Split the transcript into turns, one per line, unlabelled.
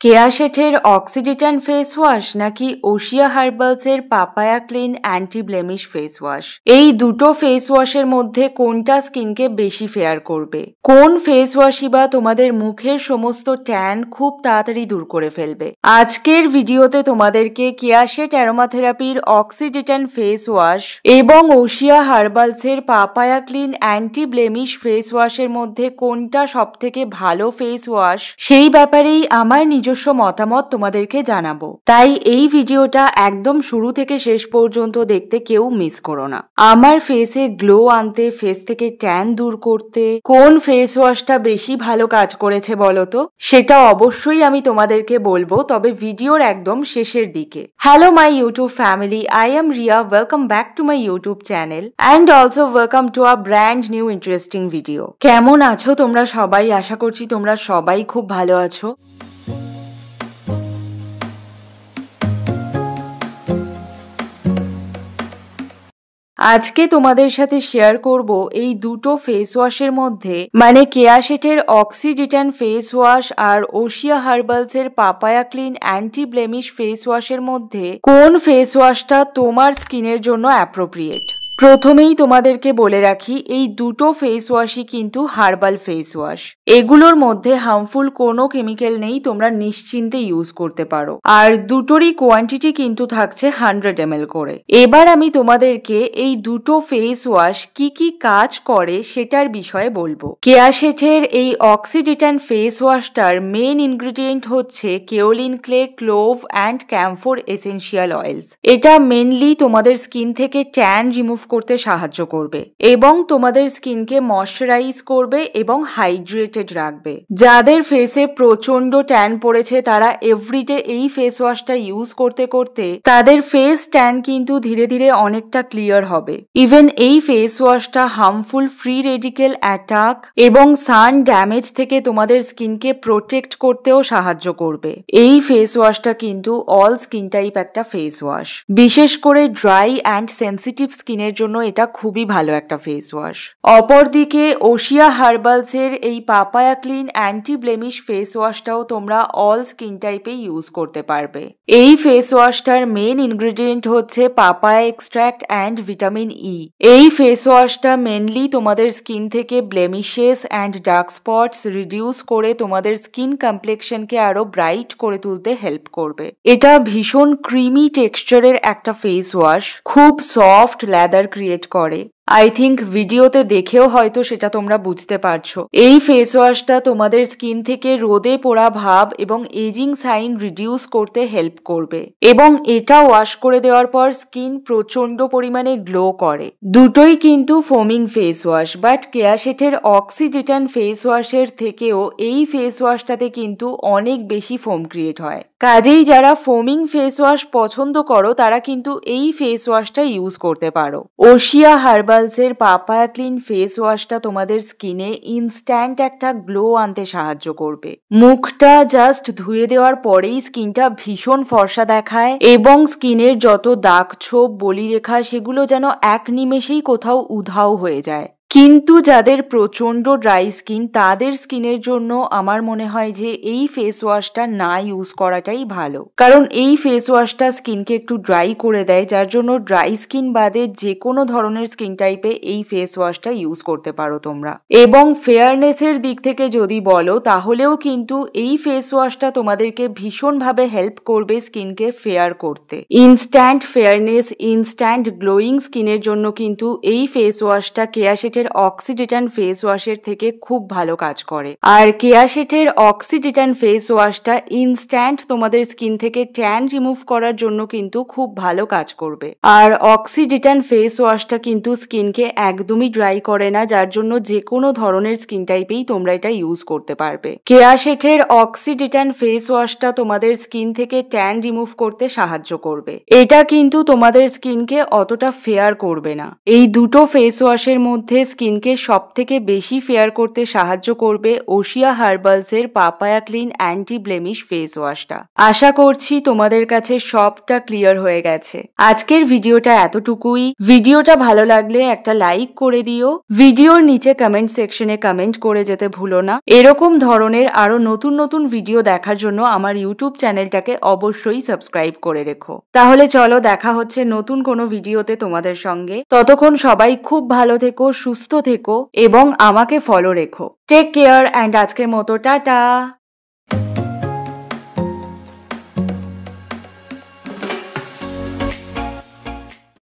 কেয়া শেঠের অক্সিডিটান face wash নাকি ওশিয়া হার্বালসের papaya clean anti blemish face wash, এই দুটো ফেস ওয়াশের মধ্যে কোনটা স্কিনকে বেশি ফেয়ার করবে? কোন ফেস ওয়াশই বা তোমাদের মুখের সমস্ত ট্যান খুব তাড়াতাড়ি দূর করে ফেলবে? আজকের ভিডিওতে তোমাদেরকে কেয়া শেঠ অ্যারোমাথেরাপির অক্সিডিটান ফেস ওয়াশ এবং ওশিয়া হার্বালসের papaya clean anti blemish face ওয়াশের মধ্যে কোনটা সবথেকে ভালো ফেস ওয়াশ সেই ব্যাপারেই আমার নিজস্ব মতামত তোমাদেরকে জানাবো। তাই এই ভিডিওটা একদম শুরু থেকে শেষ পর্যন্ত দেখতে কেউ মিস করো না। আমার ফেসে গ্লো আনতে, ফেস থেকে ট্যান দূর করতে কোন ফেস ওয়াশটা বেশি ভালো কাজ করেছে বলো তো? সেটা অবশ্যই আমি তোমাদেরকে বলবো, তবে ভিডিওর একদম শেষের দিকে। Hello my YouTube family, I am Riya, welcome back to my YouTube channel and also welcome to a brand new interesting video. কেমন আছো তোমরা সবাই? আশা করছি তোমরা সবাই খুব ভালো আছো। আজকে তোমাদের সাথে শেয়ার করব এই দুটো ফেস ওয়াশের মধ্যে, মানে কেয়া শেঠের অক্সিডিটান ফেস ওয়াশ আর ওশিয়া হার্বালসের papaya clean anti blemish face ওয়াশের মধ্যে কোন ফেস ওয়াশটা তোমার স্কিনের জন্য অ্যাপ্রোপ্রিয়েট। প্রথমেই তোমাদেরকে বলে রাখি, এই দুটো ফেস ওয়াশই কিন্তু হার্বাল ফেস ওয়াশ। এগুলোর মধ্যে হার্মফুল কোনো কেমিক্যাল নেই, তোমরা নিশ্চিন্তে ইউজ করতে পারো। আর দুটোরই কোয়ান্টিটি কিন্তু থাকছে 100 ml করে। এবার আমি তোমাদেরকে এই দুটো ফেস ওয়াশ কি কি কাজ করে সেটার বিষয়ে বলবো। কেয়া শেঠের এই অক্সিডিটান ফেস ওয়াশটার মেইন ইনগ্রিডিয়েন্ট হচ্ছে kaolin clay, clove and ক্যাম্ফোর essential oils. এটা মেনলি তোমাদের স্কিন থেকে ট্যান রিমুভ করতে সাহায্য করবে এবং তোমাদের স্কিনকে ময়শ্চারাইজ করবে এবং হাইড্রেটেড রাখবে। যাদের ফেসে প্রচন্ড ট্যান পড়েছে তারা এভরিডে এই ফেস ওয়াশটা ইউজ করতে করতে তাদের ফেস ট্যান কিন্তু ধীরে ধীরে অনেকটা ক্লিয়ার হবে। ইভেন এই ফেস ওয়াশটা হার্মফুল ফ্রি রেডিকেল অ্যাটাক এবং সান ড্যামেজ থেকে তোমাদের স্কিনকে প্রোটেক্ট করতেও সাহায্য করবে। এই ফেস ওয়াশটা কিন্তু অল স্কিন টাইপ একটা ফেস ওয়াশ, বিশেষ করে ড্রাই অ্যান্ড সেন্সিটিভ স্কিনের জন্য এটা খুবই ভালো একটা ফেস ওয়াশ। অপরদিকে ওশিয়া হার্বালসের এই papaya clean anti blemish face ওয়াশটাও তোমরা অল স্কিন টাইপে ইউজ করতে পারবে। এই ফেস ওয়াশটার মেইন ইনগ্রেডিয়েন্ট হচ্ছে papaya extract and vitamin E. এই ফেস ওয়াশটা মেনলি তোমাদের স্কিন থেকে blemishes and dark spots reduce করে তোমাদের স্কিন কমপ্লেক্সনকে আরো ব্রাইট করে তুলতে হেল্প করবে। এটা ভীষণ ক্রিমি টেক্সচারের একটা ফেস ওয়াশ, খুব সফট লেদার ক্রিয়েট করে। আই থিঙ্ক ভিডিওতে দেখেও হয়তো সেটা তোমরা বুঝতে পারছো। এই ফেস ওয়াশটা তোমাদের স্কিন থেকে রোদে পোড়া ভাব এবং এজিং সাইন রিডিউস করতে হেল্প করবে এবং এটা ওয়াশ করে দেওয়ার পর স্কিন প্রচন্ড পরিমাণে গ্লো করে। দুটোই কিন্তু foaming face wash, but Keya শেঠের অক্সিডিটান ফেস ওয়াশের থেকেও এই ফেস ওয়াশটাতে কিন্তু অনেক বেশি ফোম ক্রিয়েট হয়। কাজেই যারা ফোমিং ফেস ওয়াশ পছন্দ করো তারা কিন্তু এই ফেস ওয়াশটা ইউজ করতে পারো। ওশিয়া হার্বালসের পাপায়া ক্লিন ফেস ওয়াশটা তোমাদের স্কিনে ইনস্ট্যান্ট একটা গ্লো আনতে সাহায্য করবে। মুখটা জাস্ট ধুয়ে দেওয়ার পরেই স্কিনটা ভীষণ ফর্সা দেখায় এবং স্কিনের যত দাগ ছোপ বলিরেখা সেগুলো যেন এক নিমেষেই কোথাও উধাও হয়ে যায়। কিন্তু যাদের প্রচন্ড ড্রাই স্কিন তাদের স্কিনের জন্য আমার মনে হয় যে এই ফেস ওয়াশটা না ইউজ করাটাই ভালো, কারণ এই ফেস ওয়াশটা স্কিনকে একটু ড্রাই করে দেয়, যার জন্য ড্রাই স্কিন বাদে যে কোনো ধরনের স্কিন টাইপে এই ফেস ওয়াশটা ইউজ করতে পারো তোমরা। এবং ফেয়ারনেসের দিক থেকে যদি বলো তাহলেও কিন্তু এই ফেস ওয়াশটা তোমাদেরকে ভীষণভাবে হেল্প করবে স্কিনকে ফেয়ার করতে। ইনস্ট্যান্ট ফেয়ারনেস, ইনস্ট্যান্ট গ্লোয়িং স্কিনের জন্য কিন্তু এই ফেস ওয়াশটা কেয়া শেঠের অক্সিডিটান ফেস ওয়াশের থেকে খুব ভালো কাজ করে। আর কেয়া শেঠের অক্সিডিটান ফেস ওয়াশটা ইনস্ট্যান্ট তোমাদের স্কিন থেকে ট্যান রিমুভ করার জন্য কিন্তু খুব ভালো কাজ করবে। আর অক্সিডিটান ফেস ওয়াশটা কিন্তু স্কিনকে একদমই ড্রাই করে না, যার জন্য যে কোনো ধরনের স্কিন টাইপেই তোমরা এটা ইউজ করতে পারবে। কেয়া শেঠের অক্সিডিটান ফেস ওয়াশটা তোমাদের স্কিন থেকে ট্যান রিমুভ করতে সাহায্য করবে। এটা কিন্তু তোমাদের স্কিনকে অতটা ফেয়ার করবে না। এই দুটো ফেস ওয়াশের মধ্যে স্কিনকে সবথেকে বেশি ফেয়ার করতে সাহায্য করবে ওশিয়া হার্বালসের papaya clean anti blemish face ওয়াশটা। আশা করছি তোমাদের কাছে সবটা ক্লিয়ার হয়ে গেছে। আজকের ভিডিওটা এতটুকুই। ভিডিওটা ভালো লাগলে একটা লাইক করে দিও। ভিডিওর নিচে কমেন্ট সেকশনে কমেন্ট করে যেতে ভুলো না। এরকম ধরনের আরো নতুন নতুন ভিডিও দেখার জন্য আমার ইউটিউব চ্যানেলটাকে অবশ্যই সাবস্ক্রাইব করে রেখো। তাহলে চলো, দেখা হচ্ছে নতুন কোনো ভিডিওতে তোমাদের সঙ্গে। ততক্ষণ সবাই খুব ভালো থেকো, সুস্থ থেকো এবং আমাকে ফলো রেখো। টেক কেয়ার অ্যান্ড আজকের মতো টাটা।